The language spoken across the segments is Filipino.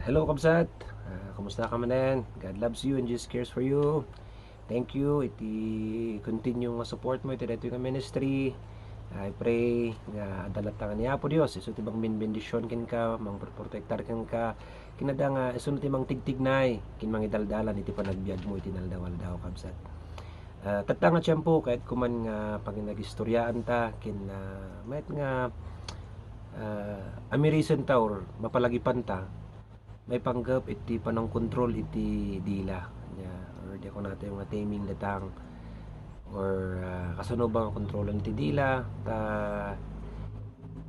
Hello, Kabsat. Kumusta ka manen? God loves you and just cares for you. Thank you. Iti continue nga support mo iti dito nga ministry. I pray nga adalat niya po Dios. Isu ti bang bendisyon ken ka, mang protektar ken ka. Kinada nga isu ti mang tigtignay kin mang idaldalan iti panagbiag mo iti naldawal daw Kabsat. Tatta nga tiyempo kahit kuman nga pag nagistoryaan ta kin met nga amirisan ta or mapalagipan ta may panggap iti panang control iti dila nya or di ako natin yung taming datang or kasano bang kontrolan iti dila ta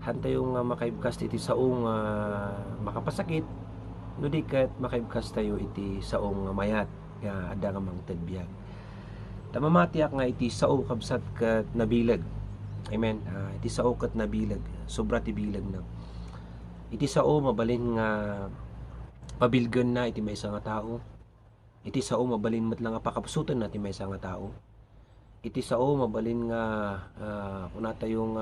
hanta yung makaibkas iti saong makapasakit no di kat makaibkas tayo iti saong mayat nga adda nga mang tagbiag tamamatiak nga iti sao kabsat kat nabilag amen. Iti sao kat nabilag sobra ti bilag na iti sao mabalin nga pabilgan na iti maysa nga tao. Iti sao mabalin met lang nga pakapsutan na iti maysa nga tao. Iti sao mabalin nga kuna tayong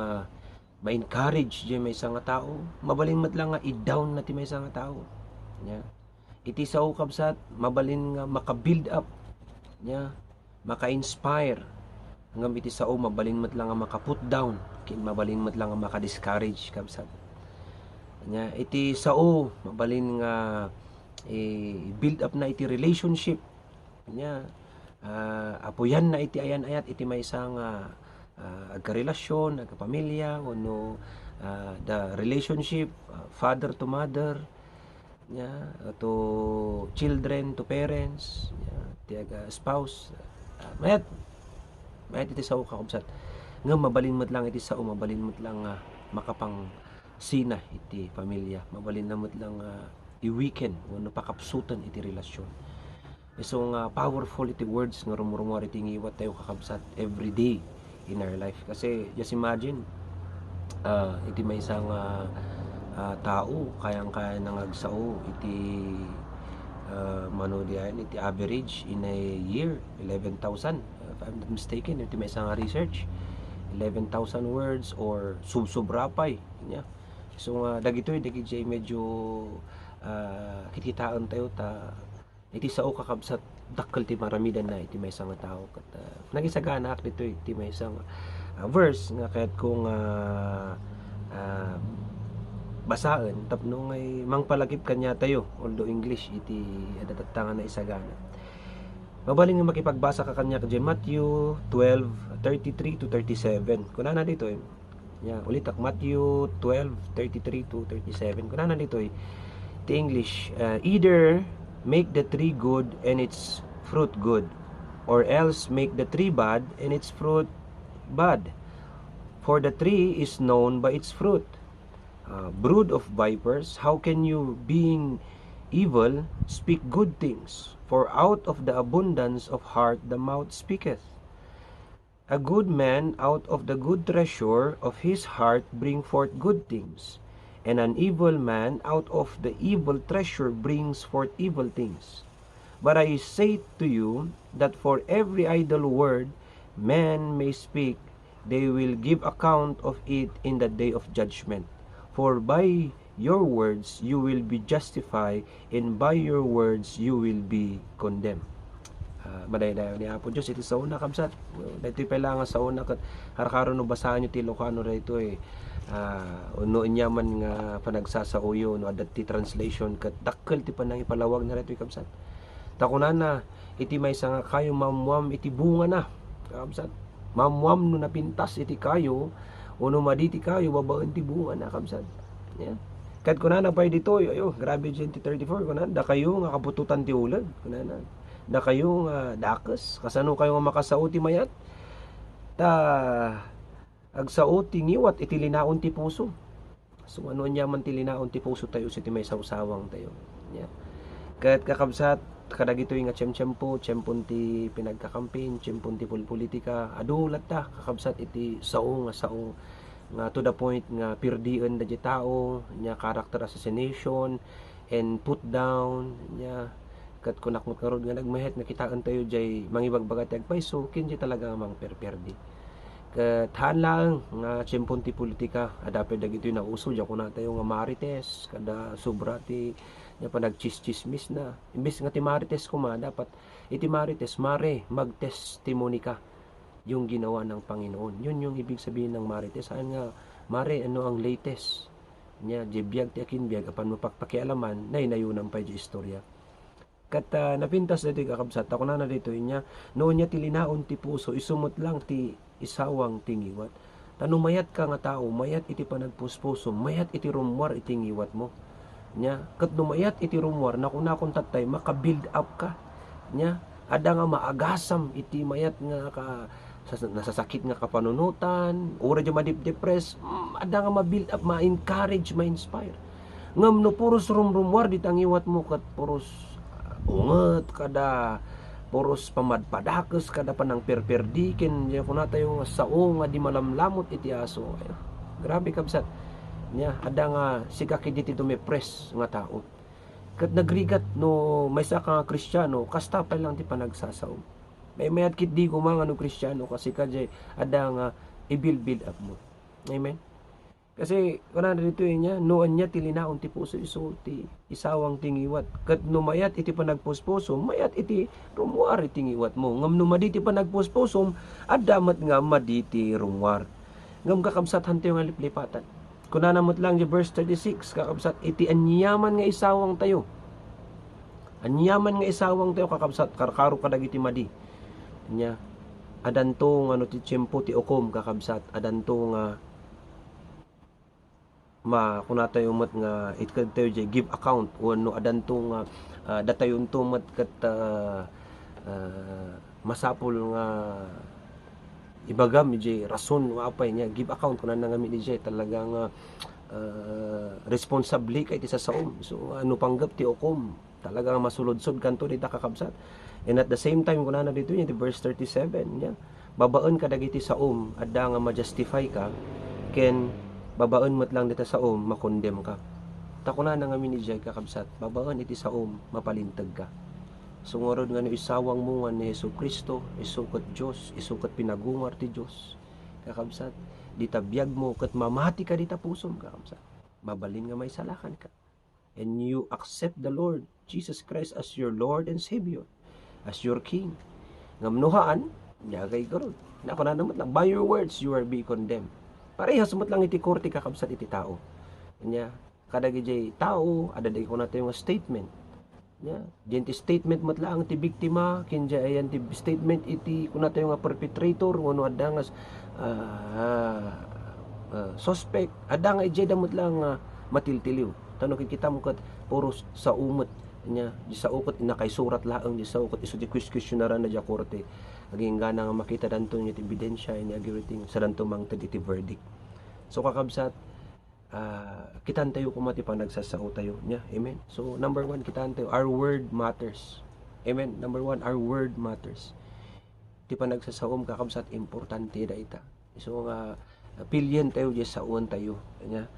ma-encourage di maysa nga tao. Mabalin met lang nga i-down na iti maysa nga tao. Nya. Iti sao kabsat mabalin nga maka-build up. Nya. Maka-inspire. Hanggang iti sao mabalin met lang nga maka-put down. Kin mabalin met lang nga maka-discourage kabsat. Nya. Iti sao mabalin nga build up na iti relationship nya apuyan na iti ayan-ayat iti maysa nga agkarelasyon agkapamilya no the relationship father to mother nya to children to parents nya ti spouse mayat iti sao kakubsat nga mabalin met lang iti sao mabalin met lang makapang sina iti pamilya mabalin na met lang i-weekend wano pakapsutan iti relasyon. So nga powerful iti words nga rumurumor iti ngiwat tayo kakabsat every day in our life. Kasi just imagine iti may isang tao kayang-kaya nang agsao iti manodian iti average in a year 11,000 if I'm not mistaken iti may isang research 11,000 words or subsobrapay nya. So nga dagitoy dagiti medyo kikitaan tayo ta iti sao kakabsat dakkel ti maramidan na iti maysa nga tao kat nagisagana ak dito iti maysa nga verse nga kahit kung basaan tapno ngay mangpalagip kanya tayo although English iti adatatanga na isagana mabaling nga makipagbasa ka kanya kay Matthew 12:33 to 37 kunana dito ulit ak Matthew 12:33 to 37 kunana dito the English either make the tree good and its fruit good or else make the tree bad and its fruit bad for the tree is known by its fruit. Brood of vipers, how can you being evil speak good things? For out of the abundance of heart the mouth speaketh. A good man out of the good treasure of his heart bring forth good things, and an evil man out of the evil treasure brings forth evil things. But I say to you that for every idle word man may speak, they will give account of it in the day of judgment. For by your words you will be justified, and by your words you will be condemned. Madaydayo ni Apo Diyos iti sa una kabsat dito pala nga sa una kat harkaro no basahan nyo ti Ilocano rito uno inyaman nga panagsasauyo no adat ti translation kat dakkel ti panang ipalawag na rito kabsat takunana iti may nga kayo mamwam iti bunga na kabsat mamwam no napintas iti kayo uno maditi kayo babaan ti bunga na kabsat yeah. Kat kunana pa dito ayo grabe ti 34 kunana da kayo nga kabututan ti ulag kunana da kayo nga dakes kasano kayo nga makasao ti mayat ta agsao ti ngiwat iti linaon ti puso so ano nya man ti linaon ti puso tayo iti may sawsawang tayo yeah. Kat kakabsat kadagitoy nga tiyempo ti pinagkakampin tiyempon ti politika adulat ta kakabsat iti sao nga to the point nga pirdian da di tao nya character assassination and put down nya kat kunak mo karon nga nagmahet nakitaan tayo jay mangibagbagat agpay so kinji talaga mang perperdi Kat lang nga tiyempon ti politika adapted dagitoy na uso diya kuna tayo nga marites kada sobra ti nya pa nagchis-chismis na imbes nga ti marites kuma dapat iti marites mare magtestimony ka yung ginawa ng Panginoon. Yun yung ibig sabihin ng marites. Saan nga mare ano ang latest nya di biyag ti akin biyag apan mapagpakialaman na inayunan pa di istorya. Kat napintas dito kakabsat ako na dito niya noon niya tilinaon ti puso isumot lang ti isawang tingiwat. Tanong mayat ka nga tao, mayat iti panagpuspuso, mayat iti rumwar iti ngiwat mo. Nya, kat numayat iti rumwar, nakuna kong tatay, makabuild up ka. Nya, ada nga maagasam iti mayat nga ka, nasasakit nga kapanunutan, ura dya madip-depress, ada nga ma-build up, ma-encourage, ma-inspire. Ngam no puros rumrumwar di tangiwat mo, kat puros unget, kada poros pamadpadakes kada panang perperdiken ya kuna tayo sao nga di malamlamot iti aso. Ay, grabe kabsat nya ada nga sigaki diti dumepres nga tao ket nagrigat no maysa ka nga Kristiyano kasta pa lang ti panagsasaom may mayat kit di ko mga no Kristiyano kasi kadya ada nga i-build up mo. Amen. Kasi kuna dito niya noon niya tilinaon ti puso iso ti isawang tingiwat ket numayat iti panagpuspusom mayat iti rumwar iti tingiwat mo ngam numaditi panagpuspusom addamat nga maditi rumwar ngam kakabsat hanti nga liplipatan kuna namot lang di verse 36 kakabsat iti anyaman nga isawang tayo anyaman nga isawang tayo kakabsat karkaro kadagiti madi nya adanto nga no ti tiyempo ti ukom kakabsat adanto nga kuna tayo mat nga itkad tayo jay give account wano adantong datayon to mat kat masapol nga ibagam jay rason apay niya give account kuna nga mi jay talagang responsable kay ti sasaom so ano panggap ti ukom talagang masuludsod kanto dita kakabsat and at the same time kuna na dito niya di verse 37 niya babaen kadagiti saom adda nga ma-justify ka ken babaen mo't lang dito sa makondem ka. Takuna na nga minijay kakabsat, babaen iti sa mapalintag ka. Sungorod nga no isawang mo nga ni Yesu Kristo, isukot Diyos, isukot pinagungar ti Diyos. Kakabsat, dita biyag mo, kat mamati ka dita pusom, kakabsat. Mabalin nga may salakan ka. And you accept the Lord, Jesus Christ as your Lord and Savior, as your King. Ngamnuhaan, yagay ka ron. Nakuna naman lang, by your words, you are be condemned. Parehas sumot lang iti korte kakabsat iti tao. Nya kadagi jay tao ada day ko nato yung statement. Nya ti statement mat lang ti biktima kinja ayan ti statement iti kuno nato yung perpetrator ngono ada nga suspect ada nga ijay damot lang matiltiliw. Tano kita mo kat puros sa umot nya di sa ukot inakay surat laeng di sa ukot isu di questionnaire na di korte. Aging gana nga makita danto niya ebidensya niya everything sa danto mang iti verdict. So kakabsat kitaan tayo kumati pa nagsasao tayo niya. Amen. So number 1 kitaan tayo our word matters. Amen. Number 1 our word matters. Ti pa nagsasaom kakabsat importante da ita. So pilyen tayo di sa uwan tayo niya.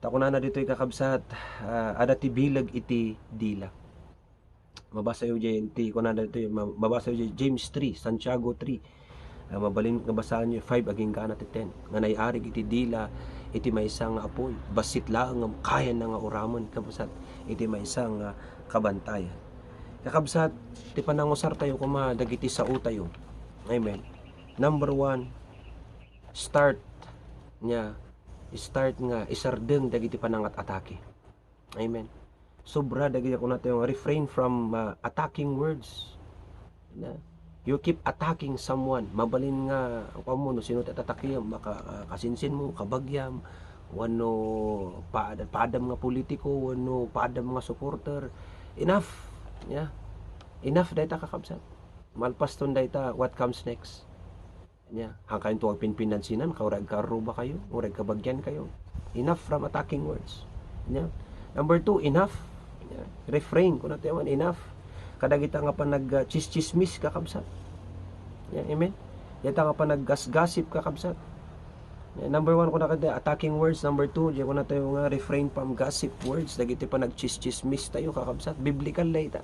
Takuna na dito kakabsat ada ti bilag iti dila. Mabasa yo dyan, mabasa yo dyan, James 3, Santiago 3. Mabalin nga basahan nyo 5 aging kana ti 10. Nga naiarig iti dila, iti may isang apoy. Basit lang nga kaya na nga uramon, kabsat, iti may isang kabantayan. Kakabsat, ti panangusar tayo kuma, dagiti sao tayo. Amen. Number 1, start nga isardeng dagiti panangat atake. Amen. Sobra dagiti ko natin yung refrain from attacking words. You keep attacking someone. Mabalin nga mo no sino tatakiyam kasinsin mo kabagyam wano padam nga politiko wano padam nga supporter. Enough. Yeah. Enough dayta kakabsat. Malpaston dayta what comes next. Yeah. Hangkain tuwag pinpinansinan kaurag karuba kayo, urag kabagyan kayo. Enough from attacking words. Yeah. Number 2, enough. Yeah. Refrain kung natin man, enough. Kadagita nga pa nag-chismis kakabsat. Yeah, amen. Yata nga pa nag-gossip kakabsat. Yeah, number 1 kung nakada attacking words. Number 2, diyan kung natin nga refrain from gossip words. Dagiti pa nag-chismis tayo kakabsat. Biblical na ita.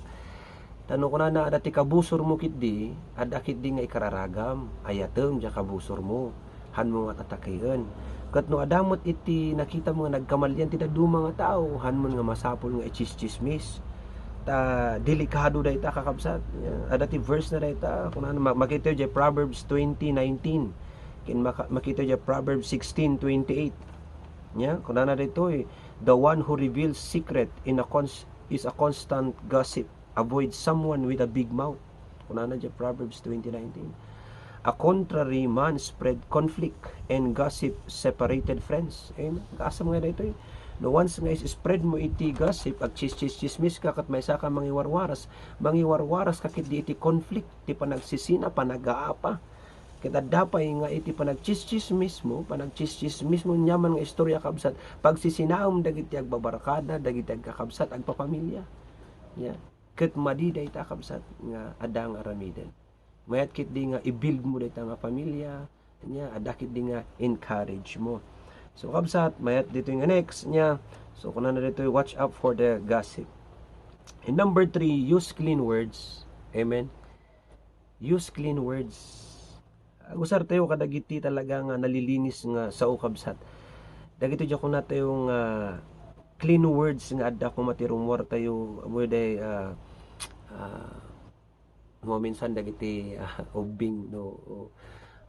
Tanong ko na dati kabusor mo kit di, ada kit di nga ikararagam. Ayatem, diyan kabusor mo. han mo nga tatakian. Kat no adamot iti nakita mo nga nagkamalyan ti duma nga tao, han mo nga masapol nga i-chismis. Ta delikado dayta kakabsat. Adati verse na dayta kun ano makita jay Proverbs 20:19. Kin makita jay Proverbs 16:28. Nya kun ana dito the one who reveals secret is a constant gossip. Avoid someone with a big mouth. Kun ana jay Proverbs 20:19. A contrary man spread conflict, and gossip separated friends. Amen. Kaasa mga dito no once nga spread mo iti gossip, ag chismis ka kat may saka mangiwarwaras kakit di iti conflict, ti panagsisina, panagaapa. Kita dapay nga iti panagchismis mo nyaman nga istorya kabsat, pagsisinaom dagiti agbabarakada, dagiti agkakabsat, agpapamilya. Yeah. Kat madiday ta kabsat nga adang aramiden. Mayat kit di nga i-build mo dito nga pamilya niya, adakit di nga encourage mo. So kabsat, mayat dito yung next niya. So kung na dito, watch out for the gossip. And number 3, use clean words. Amen. Use clean words. Agusar tayo kadagiti talaga nga nalilinis nga sa kabsat. Dagito dyan kung natin yung clean words nga adda kung matirumwar tayo with minsan dagiti ubing no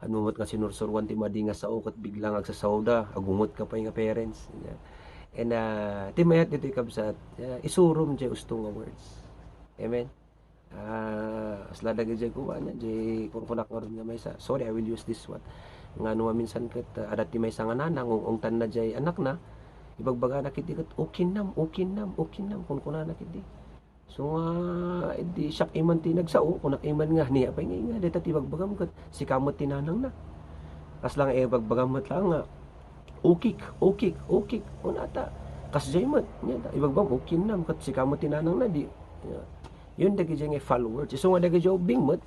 anumot nga sinursurwan ti madi nga sao kat biglang agsasawda agumot ka pa nga parents and ti mayat dito kabsat isurum jay usto nga words. Amen. Asla dagi jay kuha nya jay kung kunak nga ron nga maysa, sorry I will use this one nga no minsan kat adat ti maysa nga nanang ung tan na jay anak na ibagbaga na kiti kat ukinam kun kunana kiti. So di siya iman ti nagsao kunak iman nga niya pa nga deta ti bagbagam kat si kamot tinanang na. Kas lang bagbagamot lang nga ukik unata kas jaymat nya ibagbam ukinam kat si kamot tinanang na di. Yun dagi jay nga followers. So nga dagi jay bingmot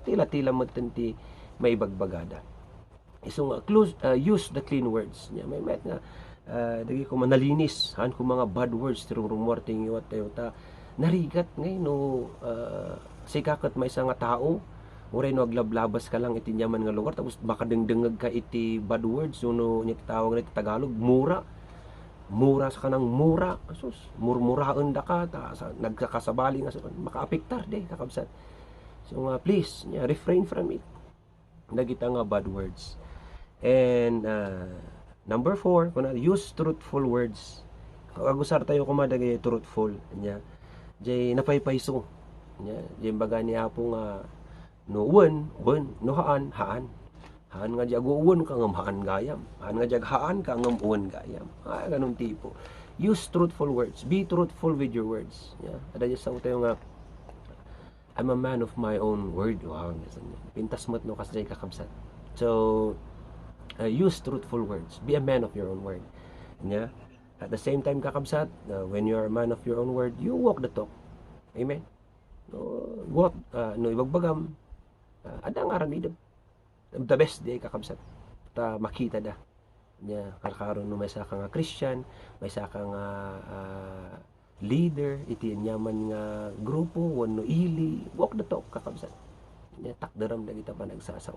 tila mo ti may bagbagada. So nga use the clean words nya may met nga dagi ko manalinis han ko mga bad words tirong rumor ting iwat tayo ta narigat ngay no sikakat may isang nga tao uray no aglablabas ka lang iti nyaman nga lugar tapos makadengdengag ka iti bad words no nya tawag na iti Tagalog mura sa kanang mura asus murmuraen da ka ta nagkakasabali nga makaapektar de kakabsat. So please refrain from it dagita nga bad words. And number 4 kuna use truthful words. Agusar tayo kumadagay truthful nya jay napaypayso nya jay baga niya po nga no no haan nga jag uwan ka ngam haan gayam haan nga jag haan ka ngam uwan gayam ganun tipo. Use truthful words, be truthful with your words. Ada just sa tayo nga I'm a man of my own word. Wow, pintas mo't no kasi kakabsat. So use truthful words, be a man of your own word. At the same time kakabsat, when you are a man of your own word, you walk the talk. Amen. Walk no ibagbagam adang aramidem. The best day kakabsat ta makita da nya karkaron no may sa ka nga Christian, may sa ka nga leader iti nyaman nga grupo wenno ili walk the talk kakabsat nya takderam dagita pa nagsasaw.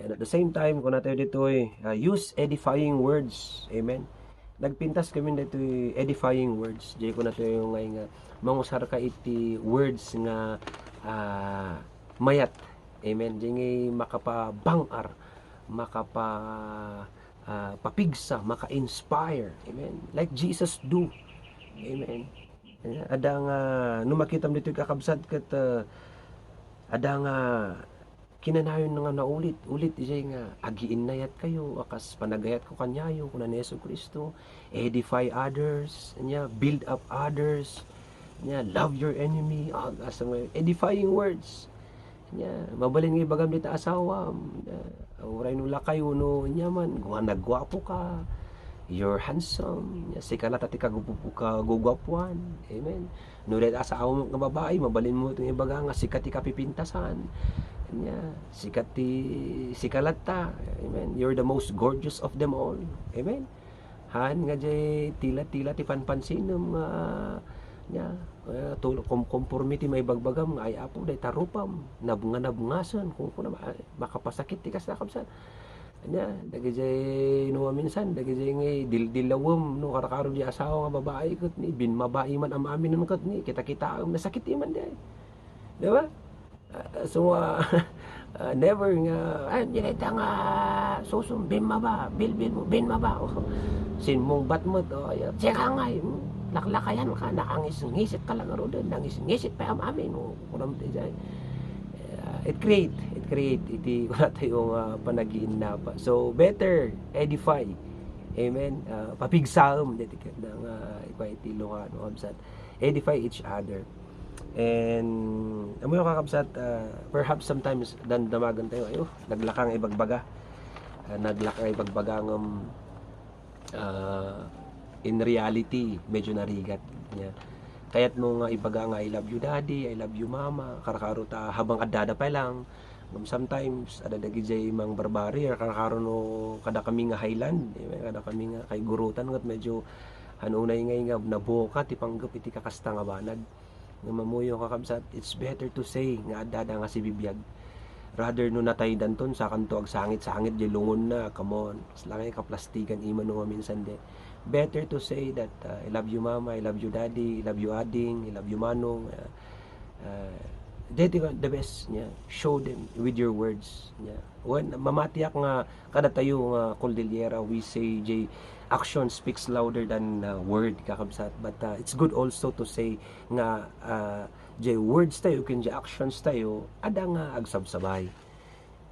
And at the same time kun nato dito use edifying words. Amen. Nagpintas kami dito edifying words jay ko nato yung nga mangusar ka iti words nga mayat. Amen. Jay makapabangar, papigsa, maka-inspire. Amen. Like Jesus do. Amen. Ada nga no makitam dito kakabsat ket ada nga kinanayon nga naulit jay nga agiin nayat kayo akas panagayat ko kanyayo kuna ni Jesucristo, edify others nya, build up others nya, love your enemy, edifying words nya. Mabalin nga ibagam dita asawa uray no lakay no nyaman nagwapo ka, you're handsome nya, sikalat ati kagugwapuan. Amen. No dita asawa nga babae mabalin mo itong ibaga nga sikat ti kapipintasan nya, sikalat ta. Amen. You're the most gorgeous of them all. Amen. Han nga jay tila ti panpansinem nya conformity may bagbagam nga ay apo day tarupam nabungasan kung makapasakit ti kas kakabsat. Anya, dagijay no minsan, dagijay nga dildilawom no karakaro di asawa nga babae kot ni bin mabae man am amin nun kot ni kita-kita ang nasakit man di. Di ba? So never nga ay dinita nga susum bin maba, bil mo bin maba. Sin mong bat mo to, tsaka nga laklakayan ka nakangis-ngisit ka lang ro doon, nangis-ngisit pa am amin mo. Kuram di jay. It create iti wala tayong panagiin na pa, so better edify, amen, papigsaom dito ng iti Ilocano kabsat, edify each other. And amo yung kakabsat, perhaps sometimes damagan tayo ayo naglakang ibagbaga, naglakang ibagbaga ng in reality medyo narigat niya. Kaya't mo nga ibaga nga I love you daddy, I love you mama, karakaro ta habang adada pa lang. Sometimes ada dagiti mang barbary karakaro no kada kami nga highland, kada kami nga kay gurutan ngat medyo hanunay nga nabuka ti panggap iti kakasta nga banag. Nga mamuyo kakabsat, it's better to say nga adada nga si bibiyag. Rather no natay danton sa kanto ag sangit di lungon na, come on. Slangay ka plastikan iman no minsan de. Better to say that I love you mama, I love you daddy, I love you ading, I love you manong. The best niya. Show them with your words niya. When mamatiyak nga kada tayo nga Cordillera, we say action speaks louder than word kakabsat, but it's good also to say nga words tayo ken actions tayo ada nga agsabsabay.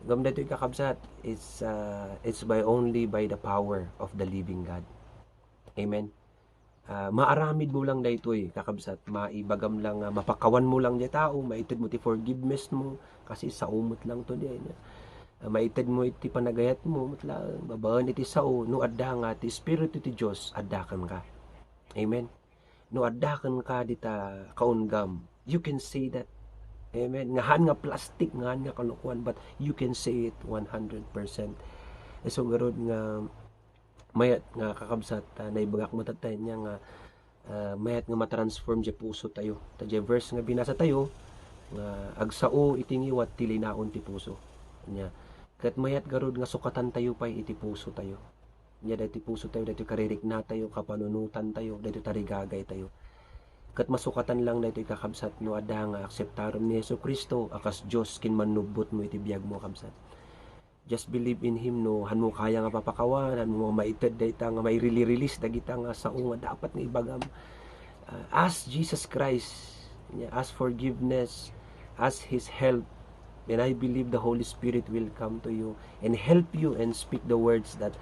Gamda ito kakabsat, it's only by the power of the living God. Amen. Maaramid mo lang daytoy kakabsat, maibagam lang mapakawan mo lang di tao, maited mo ti forgiveness mo kasi sa umot lang to di maited mo iti panagayat mo mutla babaan iti sao no adda nga ti espiritu ti Dios addakan ka. Amen. No addakan ka dita kaungam, you can say that. Amen. Ngahan nga plastic, ngahan nga kalukuan, but you can say it 100%. So garod nga mayat nga kakabsat, naibagak mo tatay niya nga mayat nga matransform di puso tayo. Tadya verse nga binasa tayo nga agsao itingiwat tilinaon ti puso. Nya ket mayat garud nga sukatan tayo pay iti puso tayo. Nya dati puso tayo, dati karirik na tayo, kapanunutan tayo, dati tarigagay tayo. Ket masukatan lang dati kakabsat no adda nga akseptaron ni Jesucristo akas Dios kin manubot mo iti biag mo kabsat. Just believe in Him no, han mo kaya nga papakawan, han mo maited dayta nga may release dagita nga sao nga dapat nga ibagam. Ask Jesus Christ, ask forgiveness, ask His help, and I believe the Holy Spirit will come to you and help you and speak the words that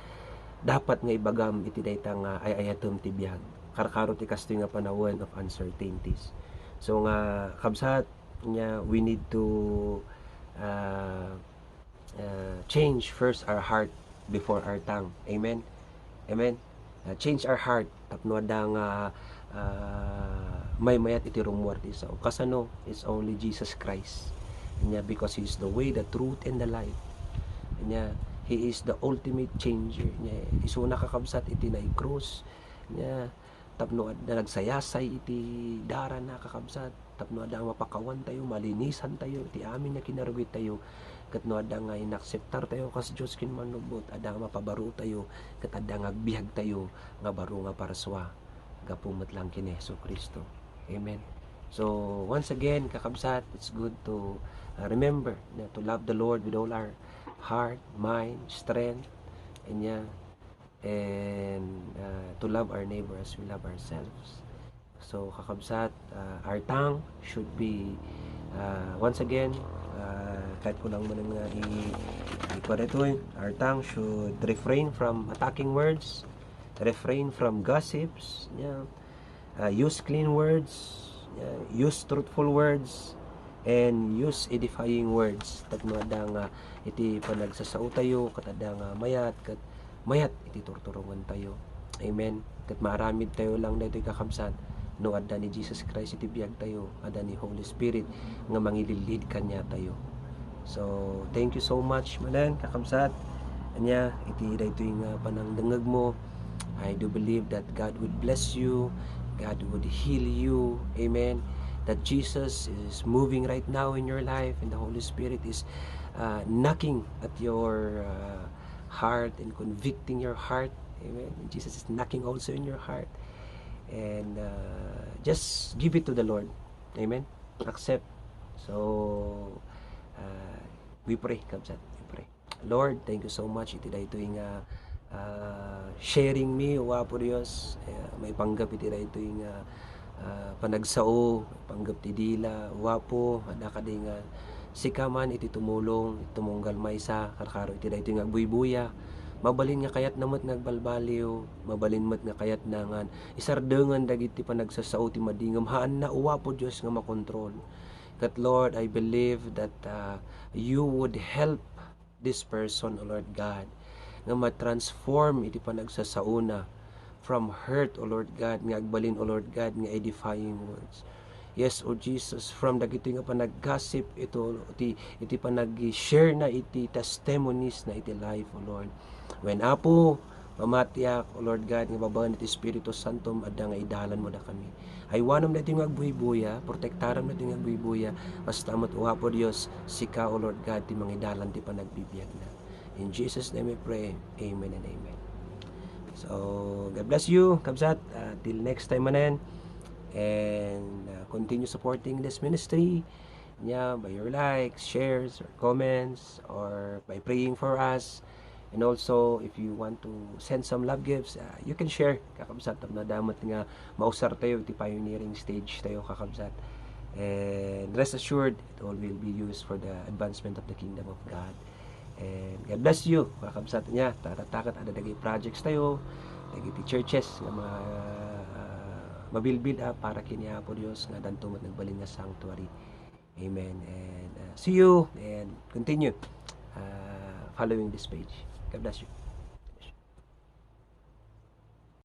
dapat nga ibagam iti dayta nga ayatom ti biag. Karkaro ti kastoy nga panahon of uncertainties. So nga kabsat nya we need to change first our heart before our tongue. Amen. Amen. Change our heart tapno da nga may mayat iti rumwar ti sao. Kasano is only Jesus Christ. Nya because He is the way, the truth and the life. Nya He is the ultimate changer. Nya isuna kakabsat iti na cross. Nya tapno da nagsayasay iti dara na kakabsat. Tapno da mapakawan tayo, malinisan tayo iti amin na kinarwit tayo. Ket no adda nga inakseptar tayo kas Dios kin manubot, adda nga mapabaro tayo, ket adda nga agbiag tayo nga baro nga paraswa gapumet lang kin Jesucristo. Amen. So once again kakabsat, it's good to remember to love the Lord with all our heart, mind, strength, and to love our neighbor as we love ourselves. So kakabsat, our tongue should be once again kahit ko lang man nga our tongue should refrain from attacking words, refrain from gossips, use clean words, use truthful words, and use edifying words. Tapno ada nga iti panagsasao tayo, kat ada nga mayat iti turturungan tayo. Amen. Kat maramid tayo lang na ito'y kakabsat no adda ni Jesus Christ iti biag tayo, adda ni Holy Spirit nga mangililid kanya tayo. So thank you so much manan kakabsat. Anya iti daytoy nga panangdengeg mo. I do believe that God would bless you, God would heal you. Amen. That Jesus is moving right now in your life and the Holy Spirit is knocking at your heart and convicting your heart. Amen. And Jesus is knocking also in your heart. And just give it to the Lord. Amen. Accept. So, we pray, Kabsat. We pray. Lord, thank you so much. Iti dahito yung sharing me, wapo Diyos. May panggap iti dahito yung panagsao, panggap ti dila, wapo, adakadi nga sikaman iti tumulong, tumunggal maysa, karkaro iti dahito yung agbuy-buya. Mabalin nga kayat namot nagbalbaliw, mabalin mat nga kayat nangan isardengan dagiti panagsasao ti madingam haan na uwa po Dios nga makontrol. Kat Lord, I believe that you would help this person, O Lord God, nga ma-transform iti panagsasauna from hurt, O Lord God, nga agbalin, O Lord God, nga edifying words. Yes, O Jesus, from dagiti nga panaggossip iti panag-share na iti testimonies na iti life, O Lord. When apo mamatiak, O Lord God, nga babagan iti Espiritu Santo adda nga idalan mo da kami. Ay wanam na iti nga agbuy-buya, protektaram na iti nga agbuy-buya, basta amot uhapo Dios, sika, O Lord God, ti mangidalan ti panagbibiyag na. In Jesus' name we pray. Amen and amen. So, God bless you, Kabsat. Till next time manen. And continue supporting this ministry by your likes, shares, or comments, or by praying for us. And also, if you want to send some love gifts, you can share, kakabsat. Na damat nga mausar tayo, iti pioneering stage tayo, kakabsat. And rest assured, it all will be used for the advancement of the kingdom of God. And God bless you, kakabsat niya. Tatakat, ada dagay projects tayo, dagay churches, nga mabilbil para kiniya po Diyos, nga dantumat nagbalin nga sanctuary. Amen. And see you, and continue following this page. God bless you.